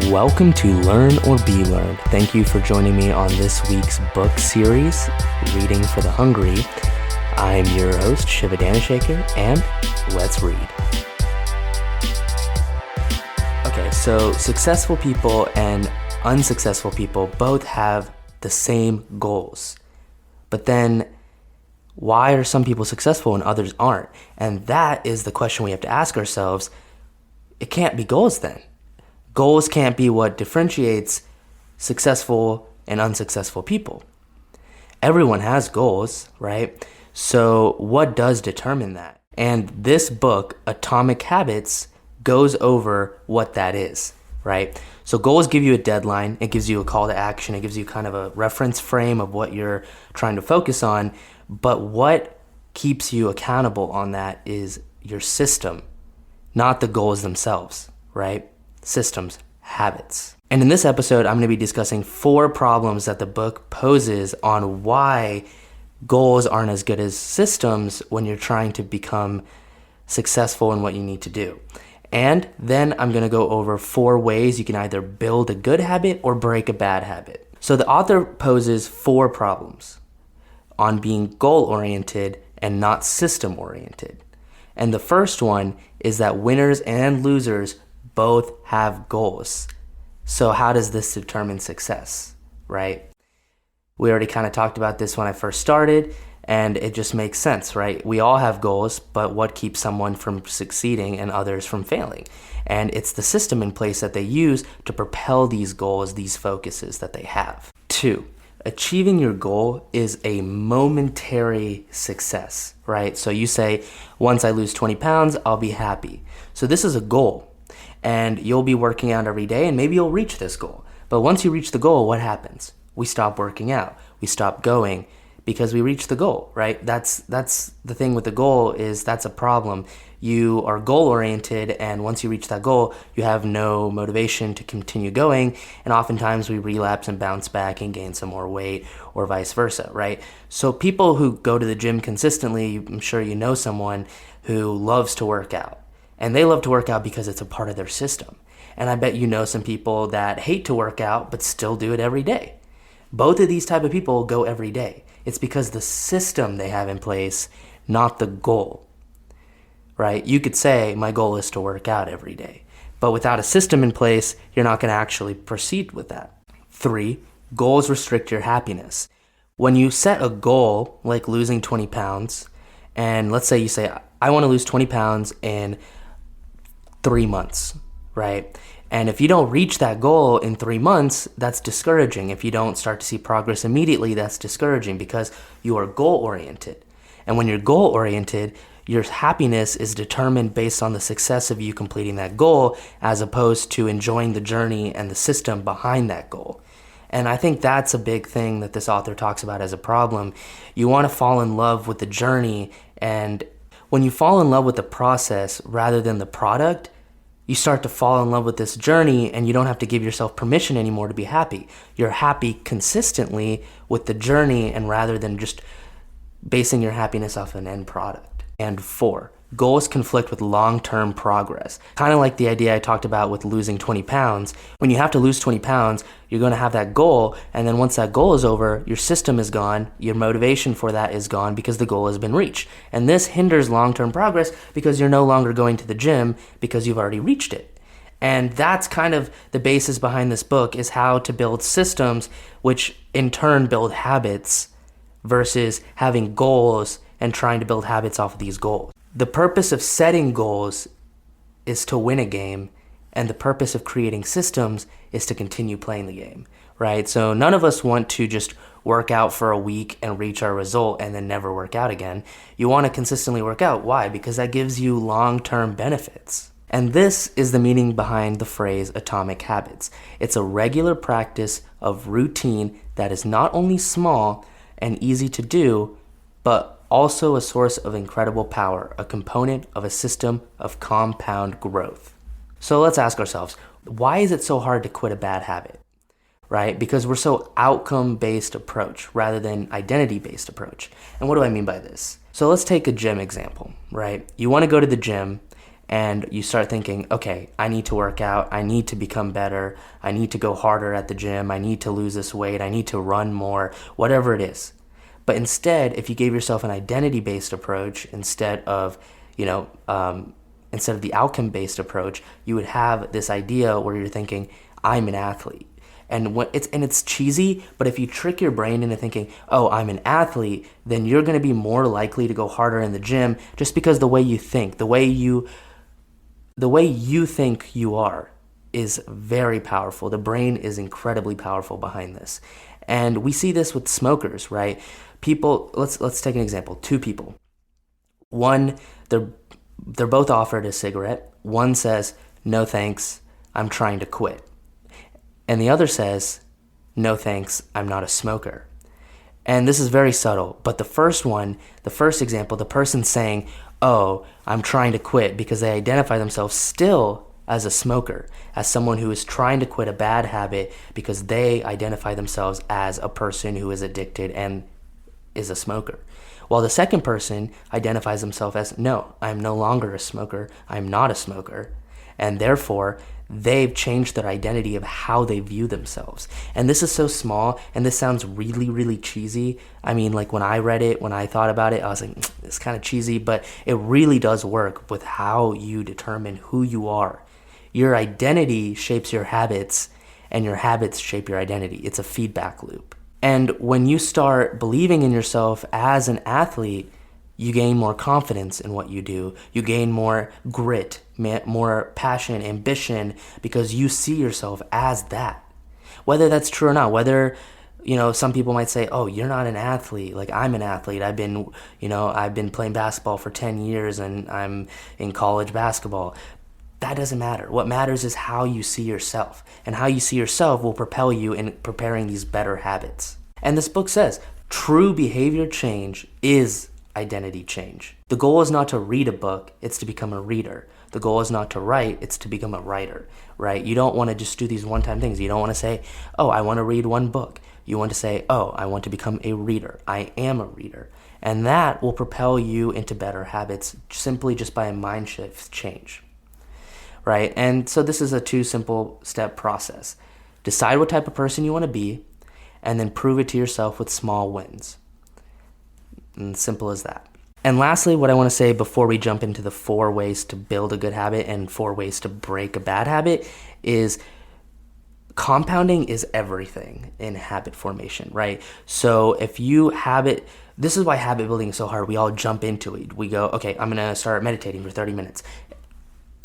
Welcome to Learn or Be Learned. Thank you for joining me on this week's book series, Reading for the Hungry. I'm your host, Shiva Danishekar, and let's read. Okay, so successful people and unsuccessful people both have the same goals. But then, why are some people successful and others aren't? And that is the question we have to ask ourselves. It can't be goals then. Goals can't be what differentiates successful and unsuccessful people. Everyone has goals, right? So what does determine that? And this book, Atomic Habits, goes over what that is, right? So goals give you a deadline. It gives you a call to action. It gives you kind of a reference frame of what you're trying to focus on. But what keeps you accountable on that is your system, not the goals themselves, right? Systems, habits. And in this episode, I'm going to be discussing 4 problems that the book poses on why goals aren't as good as systems when you're trying to become successful in what you need to do. And then I'm going to go over 4 ways you can either build a good habit or break a bad habit. So the author poses 4 problems on being goal-oriented and not system-oriented. And the first one is that winners and losers both have goals. So how does this determine success, right? We already kind of talked about this when I first started, and it just makes sense, right? We all have goals, but what keeps someone from succeeding and others from failing? And it's the system in place that they use to propel these goals, these focuses that they have. 2, achieving your goal is a momentary success, right? So you say, once I lose 20 pounds, I'll be happy. So this is a goal. And you'll be working out every day and maybe you'll reach this goal. But once you reach the goal, what happens? We stop working out. We stop going because we reach the goal, right? That's the thing with the goal is that's a problem. You are goal oriented and once you reach that goal, you have no motivation to continue going. And oftentimes we relapse and bounce back and gain some more weight or vice versa, right? So people who go to the gym consistently, I'm sure you know someone who loves to work out. And they love to work out because it's a part of their system. And I bet you know some people that hate to work out but still do it every day. Both of these type of people go every day. It's because the system they have in place, not the goal, right? You could say, my goal is to work out every day. But without a system in place, you're not going to actually proceed with that. 3, goals restrict your happiness. When you set a goal, like losing 20 pounds, and let's say you say, I want to lose 20 pounds in 3 months, right? And if you don't reach that goal in 3 months, that's discouraging. If you don't start to see progress immediately, that's discouraging because you are goal-oriented. And when you're goal-oriented, your happiness is determined based on the success of you completing that goal as opposed to enjoying the journey and the system behind that goal. And I think that's a big thing that this author talks about as a problem. You want to fall in love with the journey, and when you fall in love with the process rather than the product, you start to fall in love with this journey and you don't have to give yourself permission anymore to be happy. You're happy consistently with the journey and rather than just basing your happiness off an end product. And 4, goals conflict with long-term progress. Kind of like the idea I talked about with losing 20 pounds. When you have to lose 20 pounds, you're going to have that goal. And then once that goal is over, your system is gone. Your motivation for that is gone because the goal has been reached. And this hinders long-term progress because you're no longer going to the gym because you've already reached it. And that's kind of the basis behind this book is how to build systems, which in turn build habits versus having goals and trying to build habits off of these goals. The purpose of setting goals is to win a game, and the purpose of creating systems is to continue playing the game, right? So none of us want to just work out for a week and reach our result and then never work out again. You want to consistently work out. Why? Because that gives you long-term benefits. And this is the meaning behind the phrase atomic habits. It's a regular practice of routine that is not only small and easy to do, but also a source of incredible power, a component of a system of compound growth. So let's ask ourselves, why is it so hard to quit a bad habit, right? Because we're so outcome-based approach rather than identity-based approach. And what do I mean by this? So let's take a gym example, right? You want to go to the gym and you start thinking, okay, I need to work out, I need to become better, I need to go harder at the gym, I need to lose this weight, I need to run more, whatever it is. But instead, if you gave yourself an identity-based approach instead of, instead of the outcome-based approach, you would have this idea where you're thinking, I'm an athlete. And it's cheesy, but if you trick your brain into thinking, oh, I'm an athlete, then you're going to be more likely to go harder in the gym just because the way you think, the way you think you are is very powerful. The brain is incredibly powerful behind this. And we see this with smokers, right? People, let's take an example. Two people. One, they're both offered a cigarette. One says, no thanks, I'm trying to quit. And the other says, no thanks, I'm not a smoker. And this is very subtle, but the first example, the person saying, oh, I'm trying to quit because they identify themselves still as a smoker, as someone who is trying to quit a bad habit because they identify themselves as a person who is addicted and is a smoker. While the second person identifies themselves as, no, I'm no longer a smoker, I'm not a smoker, and therefore they've changed their identity of how they view themselves. And this is so small, and this sounds really, really cheesy. I mean, like when I read it, when I thought about it, I was like, it's kind of cheesy, but it really does work with how you determine who you are. Your identity shapes your habits, and your habits shape your identity. It's a feedback loop. And when you start believing in yourself as an athlete, you gain more confidence in what you do. You gain more grit, more passion, ambition, because you see yourself as that. Whether that's true or not, whether, some people might say, oh, you're not an athlete. Like, I'm an athlete. I've been playing basketball for 10 years and I'm in college basketball. That doesn't matter. What matters is how you see yourself. And how you see yourself will propel you in preparing these better habits. And this book says, true behavior change is identity change. The goal is not to read a book, it's to become a reader. The goal is not to write, it's to become a writer, right? You don't want to just do these one-time things. You don't want to say, oh, I want to read one book. You want to say, oh, I want to become a reader. I am a reader. And that will propel you into better habits simply just by a mind shift change, right? And so this is a 2 simple step process. Decide what type of person you want to be, and then prove it to yourself with small wins. And simple as that. And lastly, what I want to say before we jump into the 4 ways to build a good habit and 4 ways to break a bad habit is compounding is everything in habit formation, right? So if you this is why habit building is so hard. We all jump into it. We go, okay, I'm going to start meditating for 30 minutes.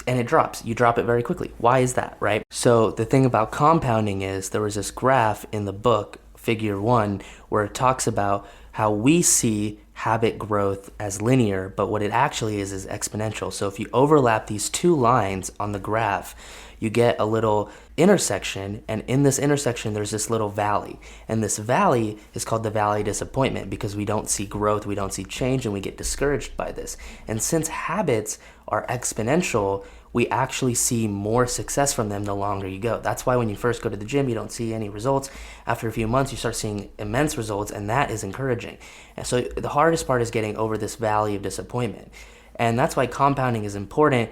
And it drops. You drop it very quickly. Why is that, right? So the thing about compounding is there was this graph in the book, Figure 1, where it talks about how we see habit growth as linear, but what it actually is exponential. So if you overlap these 2 lines on the graph, you get a little intersection, and in this intersection there's this little valley. And this valley is called the valley of disappointment because we don't see growth, we don't see change, and we get discouraged by this. And since habits are exponential, we actually see more success from them the longer you go. That's why when you first go to the gym, you don't see any results. After a few months, you start seeing immense results, and that is encouraging. And so the hardest part is getting over this valley of disappointment. And that's why compounding is important.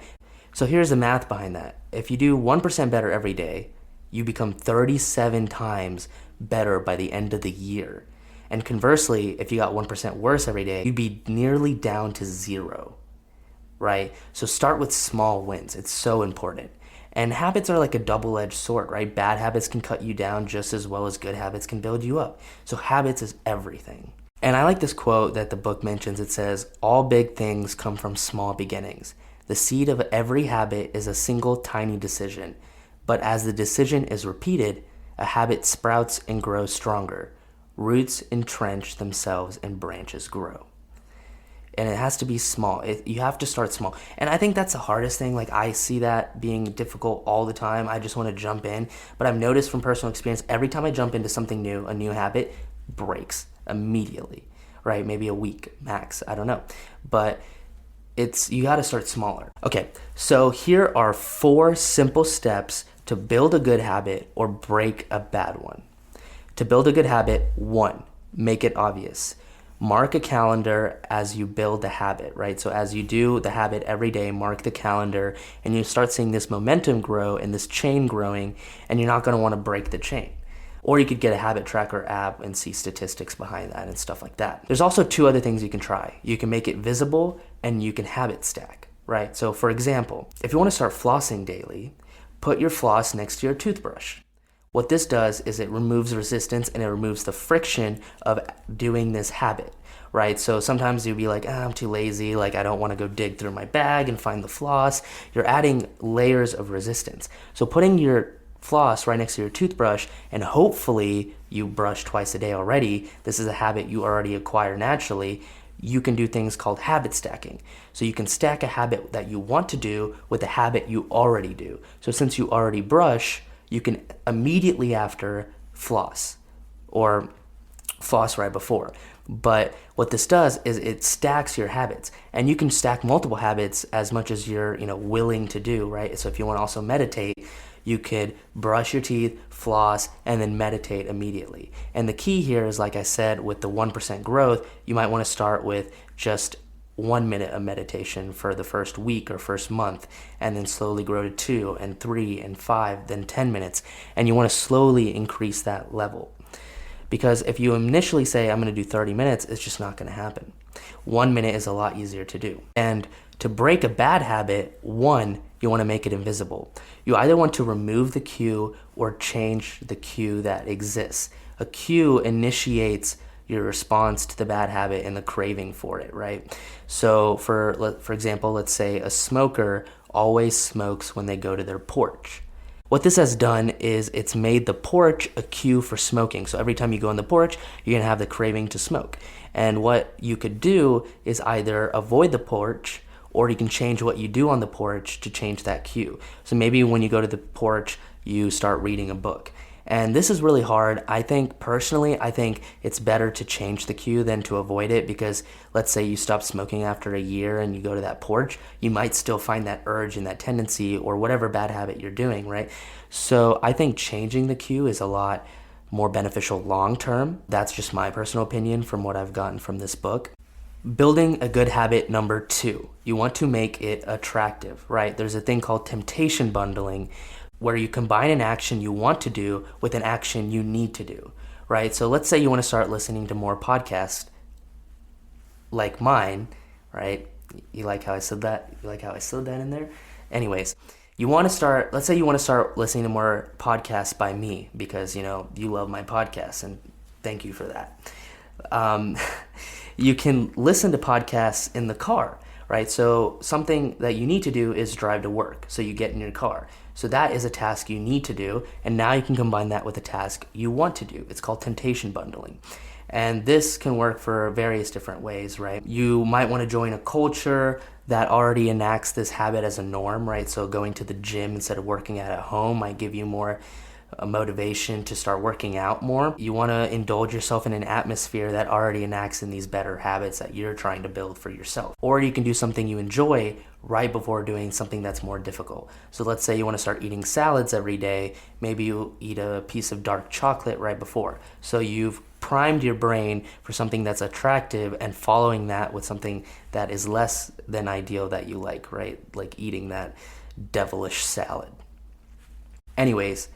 So here's the math behind that. If you do 1% better every day, you become 37 times better by the end of the year. And conversely, if you got 1% worse every day, you'd be nearly down to 0. Right? So start with small wins. It's so important. And habits are like a double-edged sword, right? Bad habits can cut you down just as well as good habits can build you up. So habits is everything. And I like this quote that the book mentions. It says, all big things come from small beginnings. The seed of every habit is a single tiny decision. But as the decision is repeated, a habit sprouts and grows stronger. Roots entrench themselves and branches grow. And it has to be small. You have to start small. And I think that's the hardest thing. Like, I see that being difficult all the time. I just want to jump in. But I've noticed from personal experience, every time I jump into something new, a new habit breaks immediately, right? Maybe a week max. I don't know. But you got to start smaller. Okay, so here are 4 simple steps to build a good habit or break a bad one. To build a good habit, 1, make it obvious. mark a calendar as you build the habit, right? So as you do the habit every day, mark the calendar, and you start seeing this momentum grow and this chain growing, and you're not going to want to break the chain. Or you could get a habit tracker app and see statistics behind that and stuff like that. There's also two other things you can try. You can make it visible and you can habit stack, right? So for example, if you want to start flossing daily, put your floss next to your toothbrush. What this does is it removes resistance and it removes the friction of doing this habit, right? So sometimes you'll be like, I'm too lazy, like I don't want to go dig through my bag and find the floss. You're adding layers of resistance. So putting your floss right next to your toothbrush, and hopefully you brush twice a day already. This is a habit you already acquire naturally. You can do things called habit stacking. So you can stack a habit that you want to do with a habit you already do. So since you already brush, you can immediately after floss, or floss right before. But what this does is it stacks your habits, and you can stack multiple habits as much as you're willing to do, right? So if you want to also meditate, you could brush your teeth, floss, and then meditate immediately. And the key here is, like I said, with the 1% growth, you might want to start with just 1 minute of meditation for the first week or first month, and then slowly grow to 2 and 3 and 5, then 10 minutes. And you want to slowly increase that level. Because if you initially say, I'm going to do 30 minutes, it's just not going to happen. 1 minute is a lot easier to do. And to break a bad habit, you want to make it invisible. You either want to remove the cue or change the cue that exists. A cue initiates your response to the bad habit and the craving for it, right? So for example, let's say a smoker always smokes when they go to their porch. What this has done is it's made the porch a cue for smoking. So every time you go on the porch, you're gonna have the craving to smoke. And what you could do is either avoid the porch, or you can change what you do on the porch to change that cue. So maybe when you go to the porch, you start reading a book. And this is really hard. I think it's better to change the cue than to avoid it, because let's say you stop smoking after a year and you go to that porch, you might still find that urge and that tendency or whatever bad habit you're doing, right? So I think changing the cue is a lot more beneficial long term. That's just my personal opinion from what I've gotten from this book. Building a good habit number 2. You want to make it attractive, right? There's a thing called temptation bundling, where you combine an action you want to do with an action you need to do, right? So let's say you want to start listening to more podcasts like mine, right? You like how I said that? You like how I slid that in there? Anyways, let's say you want to start listening to more podcasts by me because, you love my podcasts, and thank you for that. You can listen to podcasts in the car, right? So something that you need to do is drive to work. So you get in your car. So that is a task you need to do. And now you can combine that with a task you want to do. It's called temptation bundling. And this can work for various different ways, right? You might want to join a culture that already enacts this habit as a norm, right? So going to the gym instead of working out at home might give you more a motivation to start working out more. You want to indulge yourself in an atmosphere that already enacts in these better habits that you're trying to build for yourself. Or you can do something you enjoy right before doing something that's more difficult. So let's say you want to start eating salads every day. Maybe you eat a piece of dark chocolate right before. So you've primed your brain for something that's attractive and following that with something that is less than ideal that you like, right? Like eating that devilish salad. Anyways,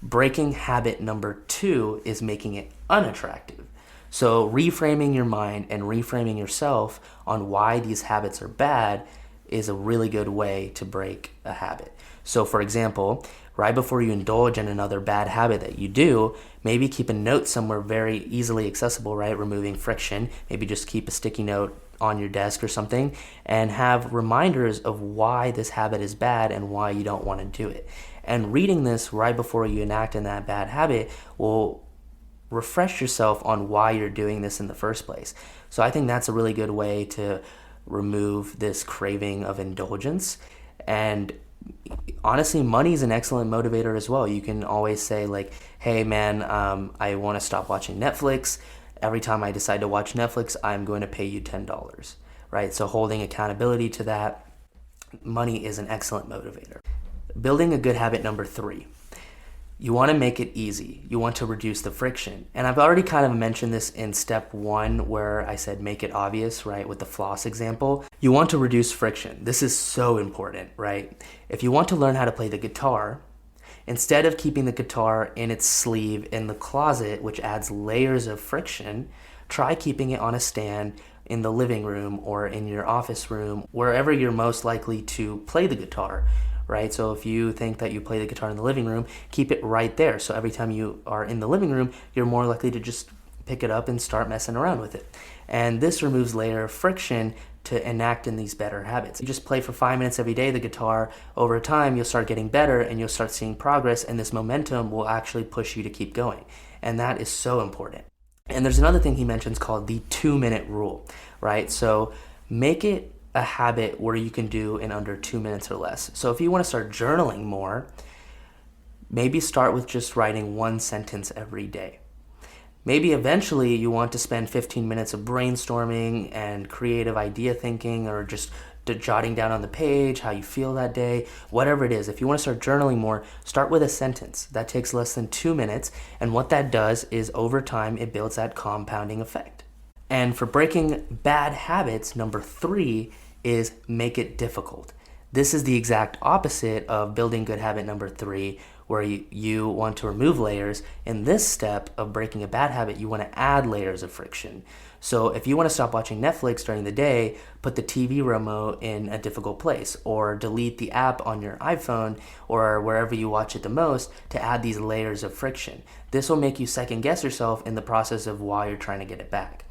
breaking habit number 2 is making it unattractive. So reframing your mind and reframing yourself on why these habits are bad is a really good way to break a habit. So for example, right before you indulge in another bad habit that you do, maybe keep a note somewhere very easily accessible, right? Removing friction. Maybe just keep a sticky note on your desk or something and have reminders of why this habit is bad and why you don't want to do it. And reading this right before you enact in that bad habit will refresh yourself on why you're doing this in the first place. So I think that's a really good way to remove this craving of indulgence. And honestly, money is an excellent motivator as well. You can always say like, hey man, I want to stop watching Netflix. Every time I decide to watch Netflix, I'm going to pay you $10, right? So holding accountability to that, money is an excellent motivator. Building a good habit number 3. You want to make it easy. You want to reduce the friction. And I've already kind of mentioned this in step 1 where I said make it obvious, right, with the floss example. You want to reduce friction. This is so important, right? If you want to learn how to play the guitar, instead of keeping the guitar in its sleeve in the closet, which adds layers of friction, try keeping it on a stand in the living room or in your office room, wherever you're most likely to play the guitar. Right? So if you think that you play the guitar in the living room, keep it right there. So every time you are in the living room, you're more likely to just pick it up and start messing around with it. And this removes layer of friction to enact in these better habits. You just play for 5 minutes every day the guitar. Over time, you'll start getting better and you'll start seeing progress, and this momentum will actually push you to keep going. And that is so important. And there's another thing he mentions called the 2-minute rule, right? So make it a habit where you can do in under 2 minutes or less. So if you want to start journaling more, maybe start with just writing 1 sentence every day. Maybe eventually you want to spend 15 minutes of brainstorming and creative idea thinking, or just jotting down on the page how you feel that day, whatever it is. If you want to start journaling more, start with a sentence. That takes less than 2 minutes, and what that does is over time it builds that compounding effect. And for breaking bad habits, number 3 is make it difficult. This is the exact opposite of building good habit number 3, where you want to remove layers. In this step of breaking a bad habit, you want to add layers of friction. So if you want to stop watching Netflix during the day, put the TV remote in a difficult place, or delete the app on your iPhone or wherever you watch it the most to add these layers of friction. This will make you second guess yourself in the process of why you're trying to get it back.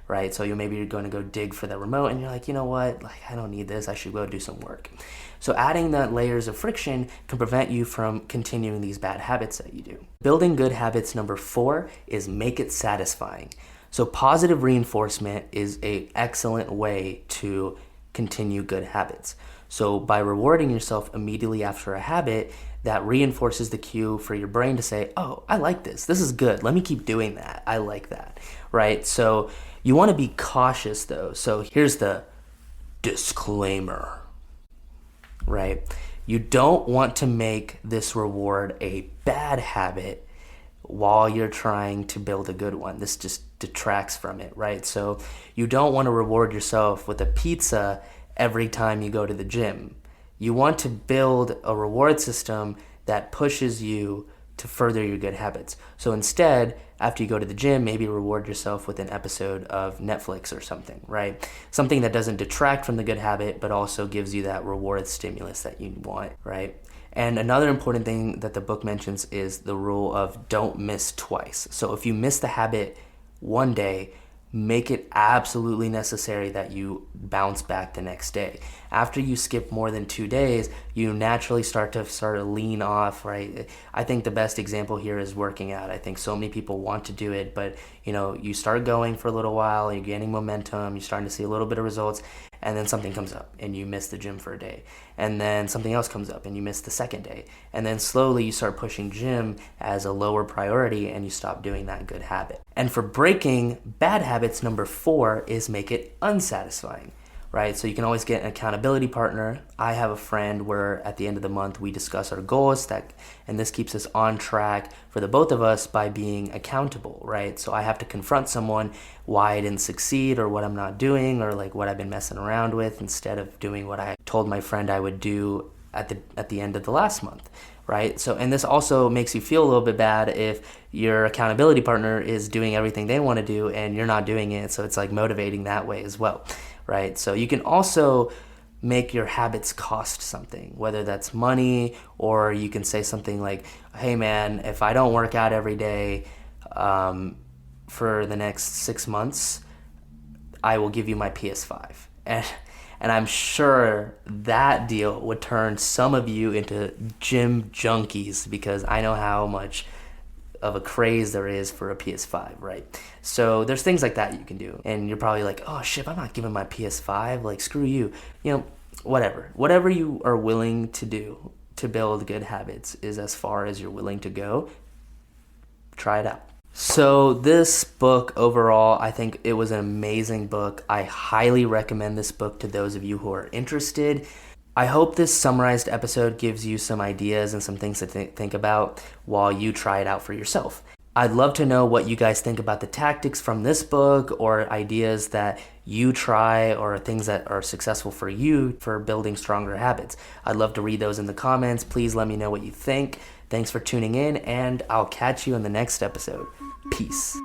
Right? So maybe you're going to go dig for the remote and you're like, you know what? Like, I don't need this. I should go do some work. So adding that layers of friction can prevent you from continuing these bad habits that you do. Building good habits number 4 is make it satisfying. So positive reinforcement is an excellent way to continue good habits. So by rewarding yourself immediately after a habit, that reinforces the cue for your brain to say, oh, I like this. This is good. Let me keep doing that. I like that. Right? So you want to be cautious though. So here's the disclaimer, right? You don't want to make this reward a bad habit while you're trying to build a good one. This just detracts from it, right? So you don't want to reward yourself with a pizza every time you go to the gym. You want to build a reward system that pushes you to further your good habits. So instead, after you go to the gym, maybe reward yourself with an episode of Netflix or something, right? Something that doesn't detract from the good habit, but also gives you that reward stimulus that you want, right? And another important thing that the book mentions is the rule of don't miss twice. So if you miss the habit one day, make it absolutely necessary that you bounce back the next day. After you skip more than 2 days, you naturally start to lean off, right? I think the best example here is working out. I think so many people want to do it, but you start going for a little while, you're gaining momentum, you're starting to see a little bit of results, and then something comes up and you miss the gym for a day. And then something else comes up and you miss the second day. And then slowly you start pushing gym as a lower priority and you stop doing that good habit. And for breaking bad habits, number 4 is make it unsatisfying, right? So you can always get an accountability partner. I have a friend where at the end of the month we discuss our goals, and this keeps us on track for the both of us by being accountable, right? So I have to confront someone why I didn't succeed or what I'm not doing or like what I've been messing around with, instead of doing what I told my friend I would do at the end of the last month, right? So, and this also makes you feel a little bit bad if your accountability partner is doing everything they want to do and you're not doing it. So it's like motivating that way as well, right? So you can also make your habits cost something, whether that's money, or you can say something like, hey man, if I don't work out every day for the next 6 months, I will give you my PS5. And I'm sure that deal would turn some of you into gym junkies, because I know how much of a craze there is for a PS5, right? So there's things like that you can do. And you're probably like, oh shit, I'm not giving my PS5, like screw you. Whatever you are willing to do to build good habits is as far as you're willing to go. Try it out. So this book overall, I think it was an amazing book. I highly recommend this book to those of you who are interested. I hope this summarized episode gives you some ideas and some things to think about while you try it out for yourself. I'd love to know what you guys think about the tactics from this book, or ideas that you try, or things that are successful for you for building stronger habits. I'd love to read those in the comments. Please let me know what you think. Thanks for tuning in, and I'll catch you in the next episode. Peace.